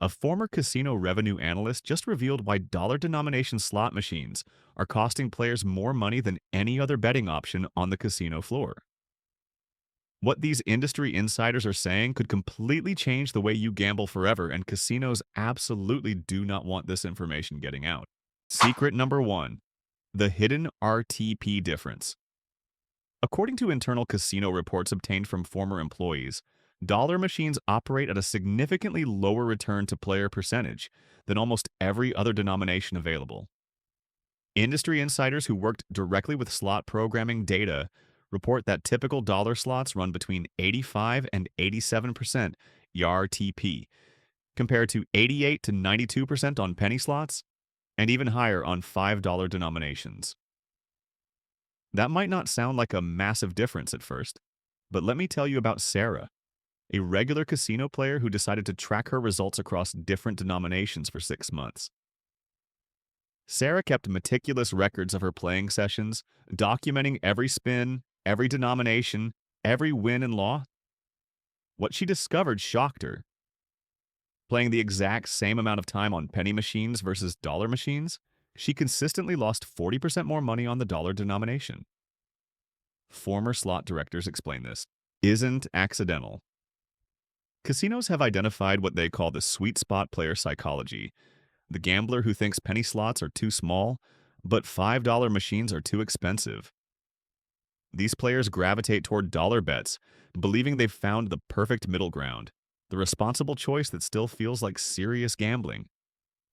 A former casino revenue analyst just revealed why dollar denomination slot machines are costing players more money than any other betting option on the casino floor. What these industry insiders are saying could completely change the way you gamble forever, and casinos absolutely do not want this information getting out. Secret number one: the hidden RTP difference. According to internal casino reports obtained from former employees, dollar machines operate at a significantly lower return to player percentage than almost every other denomination available. Industry insiders who worked directly with slot programming data report that typical dollar slots run between 85 and 87% ERTP, compared to 88 to 92% on penny slots and even higher on $5 denominations. That might not sound like a massive difference at first, but let me tell you about Sarah, a regular casino player who decided to track her results across different denominations for 6 months. Sarah kept meticulous records of her playing sessions, documenting every spin, every denomination, every win and loss. What she discovered shocked her. Playing the exact same amount of time on penny machines versus dollar machines, she consistently lost 40% more money on the dollar denomination. Former slot directors explain this isn't accidental. Casinos have identified what they call the sweet spot player psychology, the gambler who thinks penny slots are too small, but $5 machines are too expensive. These players gravitate toward dollar bets, believing they've found the perfect middle ground, the responsible choice that still feels like serious gambling.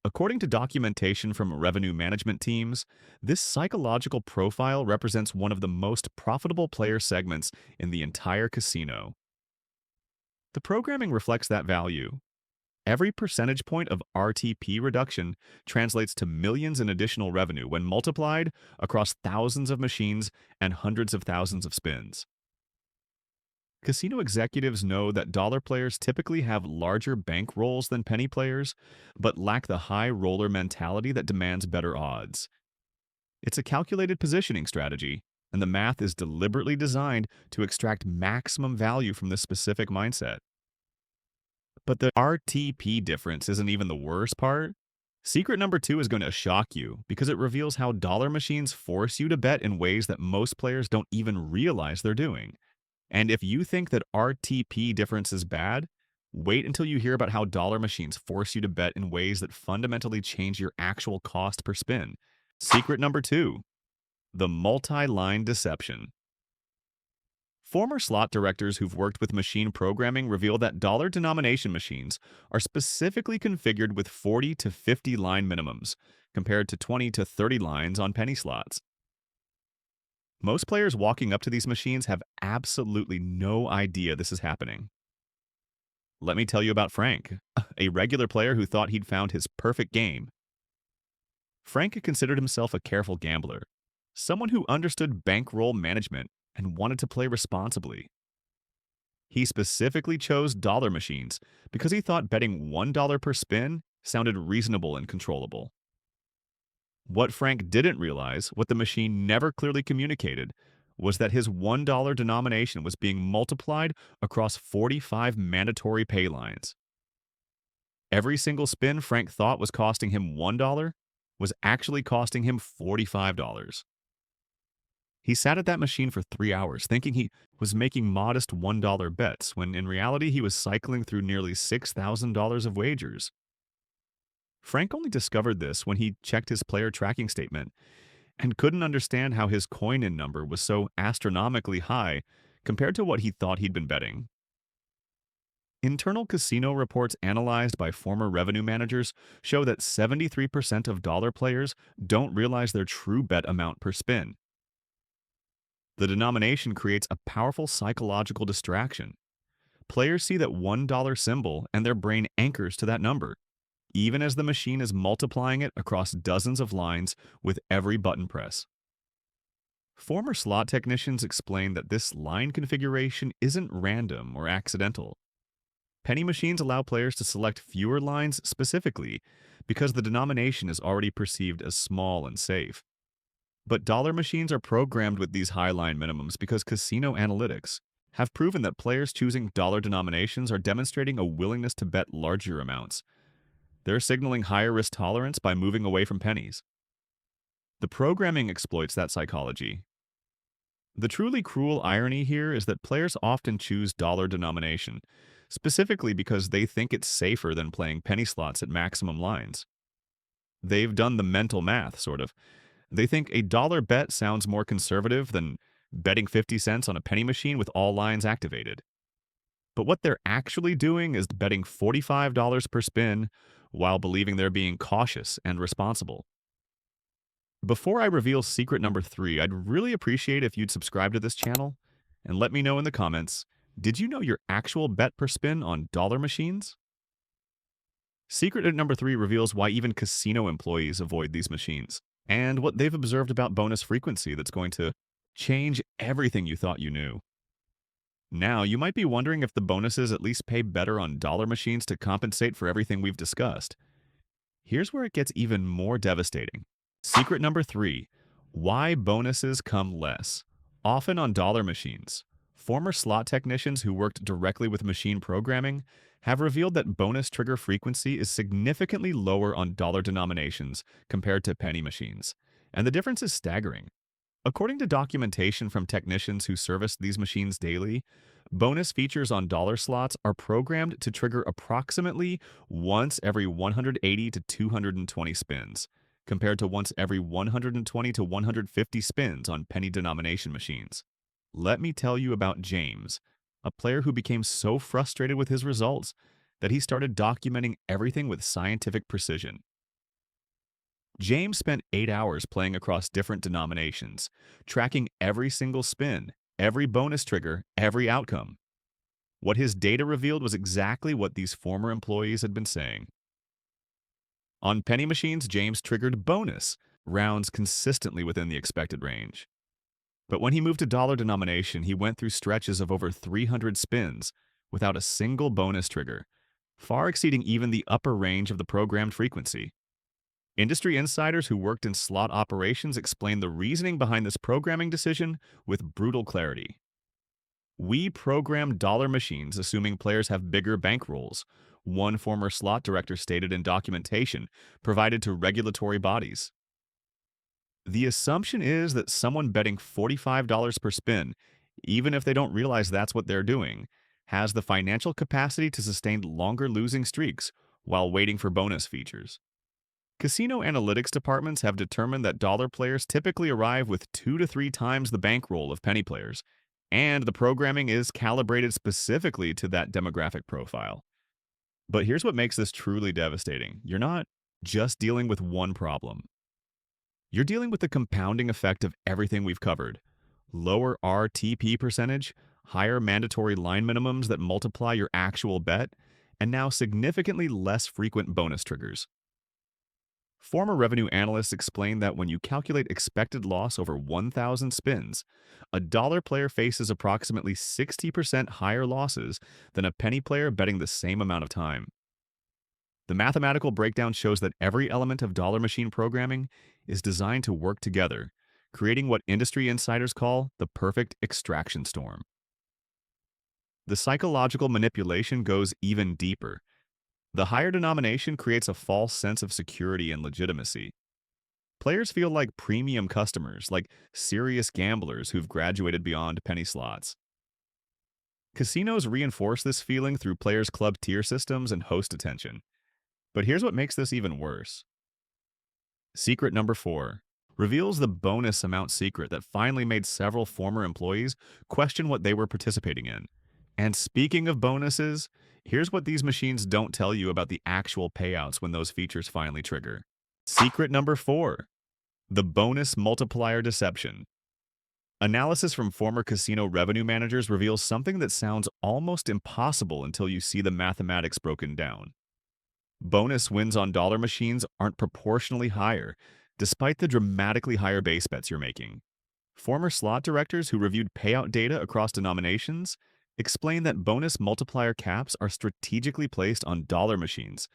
According to documentation from revenue management teams, this psychological profile represents one of the most profitable player segments in the entire casino. The programming reflects that value. Every percentage point of RTP reduction translates to millions in additional revenue when multiplied across thousands of machines and hundreds of thousands of spins. Casino executives know that dollar players typically have larger bankrolls than penny players, but lack the high roller mentality that demands better odds. It's a calculated positioning strategy, and the math is deliberately designed to extract maximum value from this specific mindset. But the RTP difference isn't even the worst part. Secret number two is going to shock you because it reveals how dollar machines force you to bet in ways that most players don't even realize they're doing. And if you think that RTP difference is bad, wait until you hear about how dollar machines force you to bet in ways that fundamentally change your actual cost per spin. Secret number two: the multi-line deception. Former slot directors who've worked with machine programming reveal that dollar denomination machines are specifically configured with 40 to 50 line minimums, compared to 20 to 30 lines on penny slots. Most players walking up to these machines have absolutely no idea this is happening. Let me tell you about Frank, a regular player who thought he'd found his perfect game. Frank considered himself a careful gambler, someone who understood bankroll management and wanted to play responsibly. He specifically chose dollar machines because he thought betting $1 per spin sounded reasonable and controllable. What Frank didn't realize, what the machine never clearly communicated, was that his $1 denomination was being multiplied across 45 mandatory pay lines. Every single spin Frank thought was costing him $1 was actually costing him $45. He sat at that machine for 3 hours thinking he was making modest $1 bets, when in reality he was cycling through nearly $6,000 of wagers. Frank only discovered this when he checked his player tracking statement and couldn't understand how his coin-in number was so astronomically high compared to what he thought he'd been betting. Internal casino reports analyzed by former revenue managers show that 73% of dollar players don't realize their true bet amount per spin. The denomination creates a powerful psychological distraction. Players see that $1 symbol and their brain anchors to that number, even as the machine is multiplying it across dozens of lines with every button press. Former slot technicians explain that this line configuration isn't random or accidental. Penny machines allow players to select fewer lines specifically because the denomination is already perceived as small and safe. But dollar machines are programmed with these high line minimums because casino analytics have proven that players choosing dollar denominations are demonstrating a willingness to bet larger amounts, They're signaling higher risk tolerance by moving away from pennies. The programming exploits that psychology. The truly cruel irony here is that players often choose dollar denomination, specifically because they think it's safer than playing penny slots at maximum lines. They've done the mental math, sort of. They think a dollar bet sounds more conservative than betting 50 cents on a penny machine with all lines activated. But what they're actually doing is betting $45 per spin while believing they're being cautious and responsible. Before I reveal secret number 3, I'd really appreciate if you'd subscribe to this channel and let me know in the comments, did you know your actual bet per spin on dollar machines? Secret number 3 reveals why even casino employees avoid these machines and what they've observed about bonus frequency that's going to change everything you thought you knew. Now, you might be wondering if the bonuses at least pay better on dollar machines to compensate for everything we've discussed. Here's where it gets even more devastating. Secret number 3, why bonuses come less, often on dollar machines. Former slot technicians who worked directly with machine programming have revealed that bonus trigger frequency is significantly lower on dollar denominations compared to penny machines, and the difference is staggering. According to documentation from technicians who service these machines daily, bonus features on dollar slots are programmed to trigger approximately once every 180 to 220 spins, compared to once every 120 to 150 spins on penny denomination machines. Let me tell you about James, a player who became so frustrated with his results that he started documenting everything with scientific precision. James spent 8 hours playing across different denominations, tracking every single spin, every bonus trigger, every outcome. What his data revealed was exactly what these former employees had been saying. On penny machines, James triggered bonus rounds consistently within the expected range. But when he moved to dollar denomination, he went through stretches of over 300 spins without a single bonus trigger, far exceeding even the upper range of the programmed frequency. Industry insiders who worked in slot operations explained the reasoning behind this programming decision with brutal clarity. We program dollar machines assuming players have bigger bankrolls, one former slot director stated in documentation provided to regulatory bodies. The assumption is that someone betting $45 per spin, even if they don't realize that's what they're doing, has the financial capacity to sustain longer losing streaks while waiting for bonus features. Casino analytics departments have determined that dollar players typically arrive with 2 to 3 times the bankroll of penny players, and the programming is calibrated specifically to that demographic profile. But here's what makes this truly devastating. You're not just dealing with one problem. You're dealing with the compounding effect of everything we've covered. Lower RTP percentage, higher mandatory line minimums that multiply your actual bet, and now significantly less frequent bonus triggers. Former revenue analysts explained that when you calculate expected loss over 1,000 spins, a dollar player faces approximately 60% higher losses than a penny player betting the same amount of time. The mathematical breakdown shows that every element of dollar machine programming is designed to work together, creating what industry insiders call the perfect extraction storm. The psychological manipulation goes even deeper. The higher denomination creates a false sense of security and legitimacy. Players feel like premium customers, like serious gamblers who've graduated beyond penny slots. Casinos reinforce this feeling through players' club tier systems and host attention. But here's what makes this even worse. Secret number 4 reveals the bonus amount secret that finally made several former employees question what they were participating in. And speaking of bonuses, here's what these machines don't tell you about the actual payouts when those features finally trigger. Secret number 4, the bonus multiplier deception. Analysis from former casino revenue managers reveals something that sounds almost impossible until you see the mathematics broken down. Bonus wins on dollar machines aren't proportionally higher, despite the dramatically higher base bets you're making. Former slot directors who reviewed payout data across denominations explain that bonus multiplier caps are strategically placed on dollar machines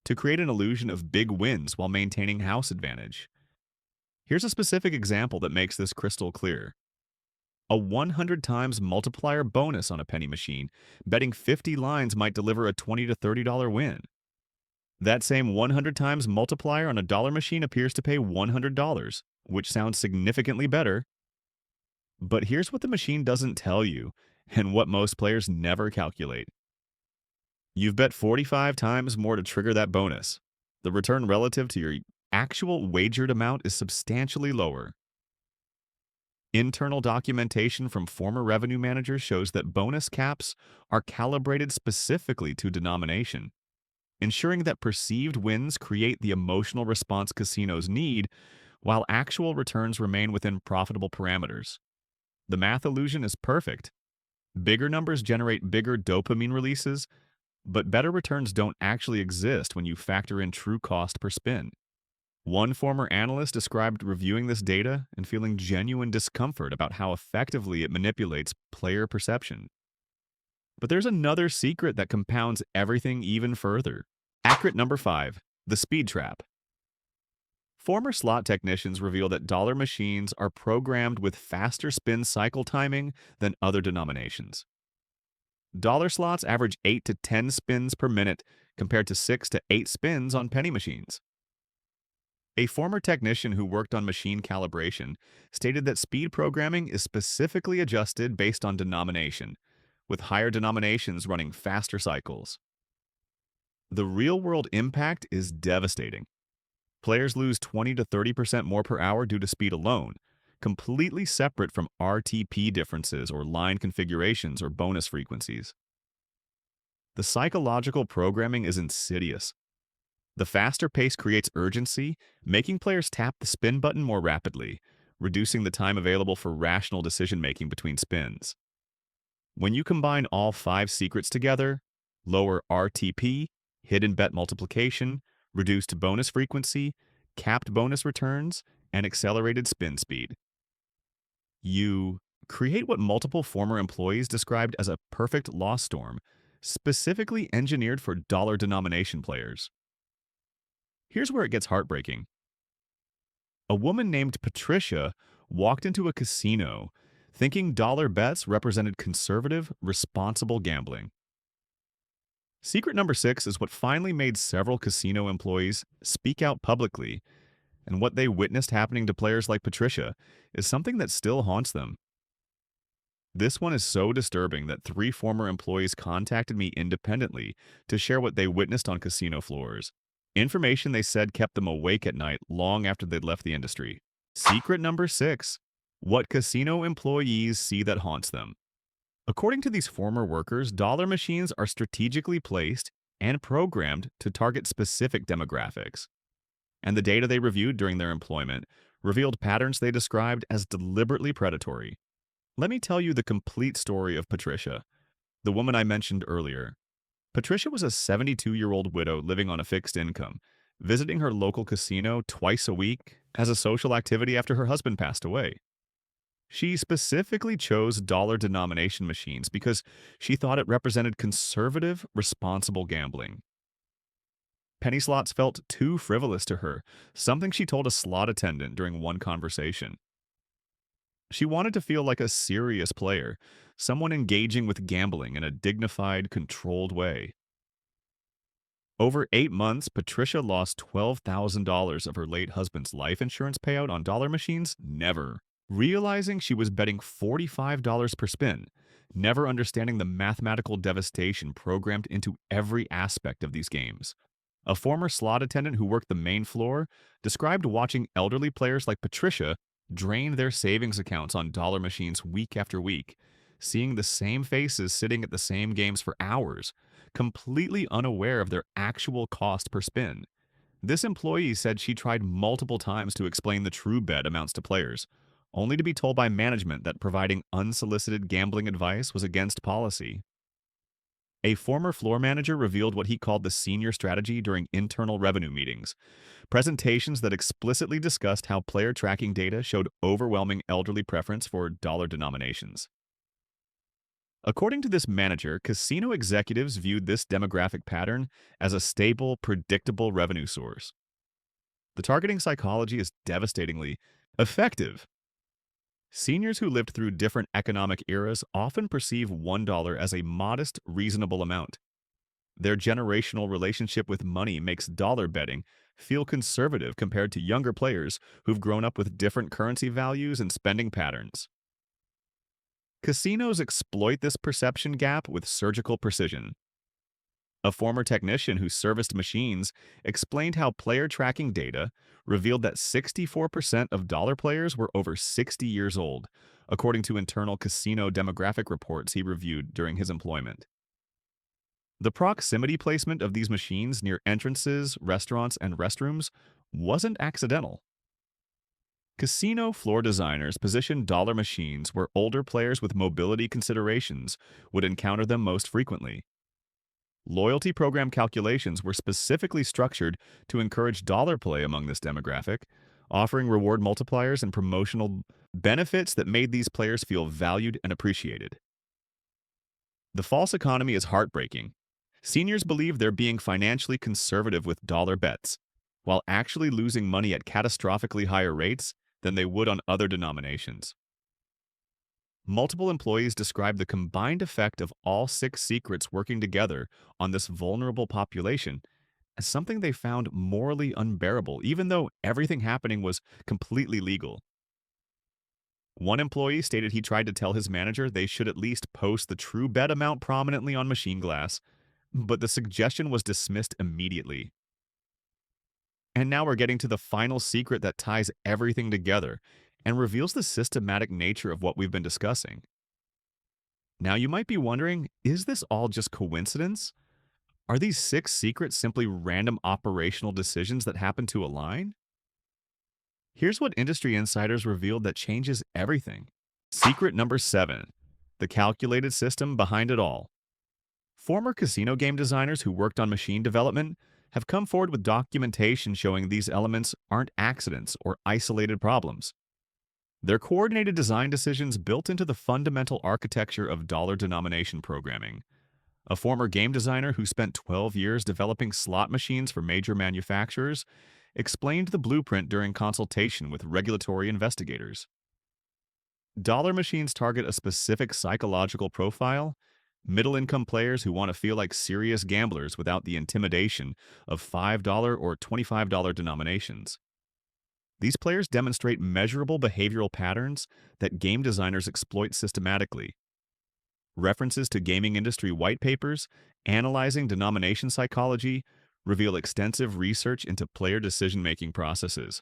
to create an illusion of big wins while maintaining house advantage. Here's a specific example that makes this crystal clear. A 100 times multiplier bonus on a penny machine, betting 50 lines might deliver a $20 to $30 win. That same 100 times multiplier on a dollar machine appears to pay $100, which sounds significantly better. But here's what the machine doesn't tell you, and what most players never calculate. You've bet 45 times more to trigger that bonus. The return relative to your actual wagered amount is substantially lower. Internal documentation from former revenue managers shows that bonus caps are calibrated specifically to denomination, ensuring that perceived wins create the emotional response casinos need, while actual returns remain within profitable parameters. The math illusion is perfect. Bigger numbers generate bigger dopamine releases, but better returns don't actually exist when you factor in true cost per spin. One former analyst described reviewing this data and feeling genuine discomfort about how effectively it manipulates player perception. But there's another secret that compounds everything even further. Accurate number 5, the speed trap. Former slot technicians reveal that dollar machines are programmed with faster spin cycle timing than other denominations. Dollar slots average 8 to 10 spins per minute compared to 6 to 8 spins on penny machines. A former technician who worked on machine calibration stated that speed programming is specifically adjusted based on denomination, with higher denominations running faster cycles. The real-world impact is devastating. Players lose 20 to 30% more per hour due to speed alone, completely separate from RTP differences or line configurations or bonus frequencies. The psychological programming is insidious. The faster pace creates urgency, making players tap the spin button more rapidly, reducing the time available for rational decision-making between spins. When you combine all 5 secrets together, lower RTP, hidden bet multiplication, reduced bonus frequency, capped bonus returns, and accelerated spin speed, you create what multiple former employees described as a perfect loss storm, specifically engineered for dollar denomination players. Here's where it gets heartbreaking. A woman named Patricia walked into a casino thinking dollar bets represented conservative, responsible gambling. Secret number 6 is what finally made several casino employees speak out publicly, and what they witnessed happening to players like Patricia is something that still haunts them. This one is so disturbing that 3 former employees contacted me independently to share what they witnessed on casino floors. Information they said kept them awake at night long after they'd left the industry. Secret number 6. What casino employees see that haunts them. According to these former workers, dollar machines are strategically placed and programmed to target specific demographics. And the data they reviewed during their employment revealed patterns they described as deliberately predatory. Let me tell you the complete story of Patricia, the woman I mentioned earlier. Patricia was a 72-year-old widow living on a fixed income, visiting her local casino twice a week as a social activity after her husband passed away. She specifically chose dollar denomination machines because she thought it represented conservative, responsible gambling. Penny slots felt too frivolous to her, something she told a slot attendant during one conversation. She wanted to feel like a serious player, someone engaging with gambling in a dignified, controlled way. Over 8 months, Patricia lost $12,000 of her late husband's life insurance payout on dollar machines, never. Realizing she was betting $45 per spin, never understanding the mathematical devastation programmed into every aspect of these games. A former slot attendant who worked the main floor described watching elderly players like Patricia drain their savings accounts on dollar machines week after week, seeing the same faces sitting at the same games for hours, completely unaware of their actual cost per spin. This employee said she tried multiple times to explain the true bet amounts to players, only to be told by management that providing unsolicited gambling advice was against policy. A former floor manager revealed what he called the senior strategy during internal revenue meetings, presentations that explicitly discussed how player tracking data showed overwhelming elderly preference for dollar denominations. According to this manager, casino executives viewed this demographic pattern as a stable, predictable revenue source. The targeting psychology is devastatingly effective. Seniors who lived through different economic eras often perceive $1 as a modest, reasonable amount. Their generational relationship with money makes dollar betting feel conservative compared to younger players who've grown up with different currency values and spending patterns. Casinos exploit this perception gap with surgical precision. A former technician who serviced machines explained how player tracking data revealed that 64% of dollar players were over 60 years old, according to internal casino demographic reports he reviewed during his employment. The proximity placement of these machines near entrances, restaurants, and restrooms wasn't accidental. Casino floor designers positioned dollar machines where older players with mobility considerations would encounter them most frequently. Loyalty program calculations were specifically structured to encourage dollar play among this demographic, offering reward multipliers and promotional benefits that made these players feel valued and appreciated. The false economy is heartbreaking. Seniors believe they're being financially conservative with dollar bets, while actually losing money at catastrophically higher rates than they would on other denominations. Multiple employees describe the combined effect of all six secrets working together on this vulnerable population as something they found morally unbearable, even though everything happening was completely legal. One employee stated he tried to tell his manager they should at least post the true bet amount prominently on machine glass, but the suggestion was dismissed immediately. And now we're getting to the final secret that ties everything together and reveals the systematic nature of what we've been discussing. Now you might be wondering, is this all just coincidence? Are these six secrets simply random operational decisions that happen to align? Here's what industry insiders revealed that changes everything. Secret number 7, the calculated system behind it all. Former casino game designers who worked on machine development have come forward with documentation showing these elements aren't accidents or isolated problems. They're coordinated design decisions built into the fundamental architecture of dollar denomination programming. A former game designer who spent 12 years developing slot machines for major manufacturers explained the blueprint during consultation with regulatory investigators. Dollar machines target a specific psychological profile: middle-income players who want to feel like serious gamblers without the intimidation of $5 or $25 denominations. These players demonstrate measurable behavioral patterns that game designers exploit systematically. References to gaming industry white papers analyzing denomination psychology reveal extensive research into player decision-making processes.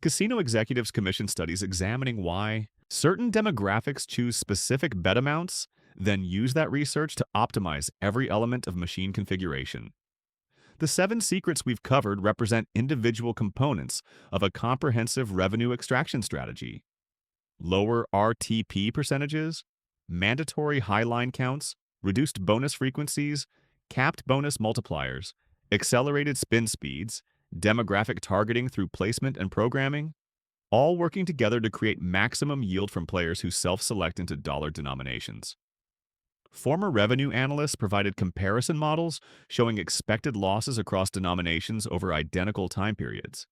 Casino executives commission studies examining why certain demographics choose specific bet amounts, then use that research to optimize every element of machine configuration. The 7 secrets we've covered represent individual components of a comprehensive revenue extraction strategy. Lower RTP percentages, mandatory high line counts, reduced bonus frequencies, capped bonus multipliers, accelerated spin speeds, demographic targeting through placement and programming, all working together to create maximum yield from players who self-select into dollar denominations. Former revenue analysts provided comparison models showing expected losses across denominations over identical time periods.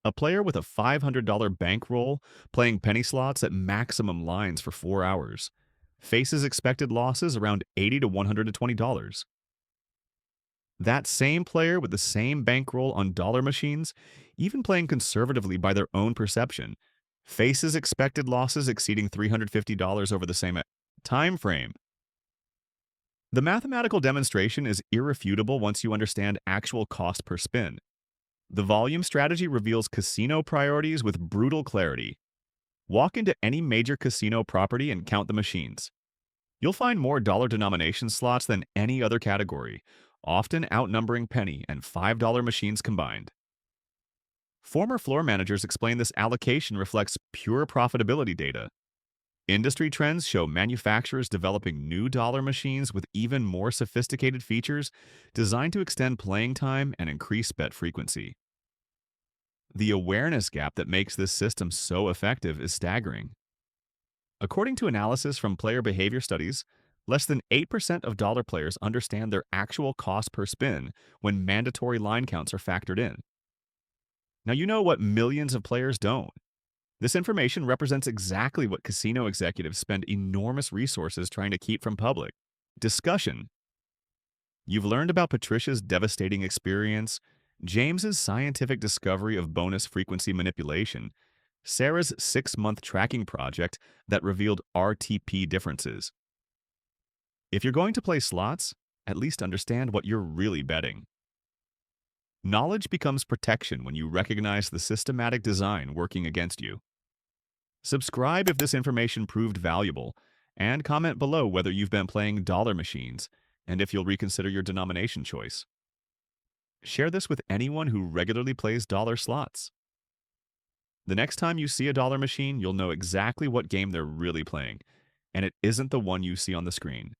A player with a $500 bankroll playing penny slots at maximum lines for 4 hours faces expected losses around $80 to $120. That same player with the same bankroll on dollar machines, even playing conservatively by their own perception, faces expected losses exceeding $350 over the same time frame. The mathematical demonstration is irrefutable once you understand actual cost per spin. The volume strategy reveals casino priorities with brutal clarity. Walk into any major casino property and count the machines. You'll find more dollar denomination slots than any other category, often outnumbering penny and $5 machines combined. Former floor managers explain this allocation reflects pure profitability data. Industry trends show manufacturers developing new dollar machines with even more sophisticated features designed to extend playing time and increase bet frequency. The awareness gap that makes this system so effective is staggering. According to analysis from player behavior studies, less than 8% of dollar players understand their actual cost per spin when mandatory line counts are factored in. Now you know what millions of players don't. This information represents exactly what casino executives spend enormous resources trying to keep from public discussion. You've learned about Patricia's devastating experience, James's scientific discovery of bonus frequency manipulation, Sarah's 6-month tracking project that revealed RTP differences. If you're going to play slots, at least understand what you're really betting. Knowledge becomes protection when you recognize the systematic design working against you. Subscribe if this information proved valuable, and comment below whether you've been playing dollar machines and if you'll reconsider your denomination choice. Share this with anyone who regularly plays dollar slots. The next time you see a dollar machine, you'll know exactly what game they're really playing, and it isn't the one you see on the screen.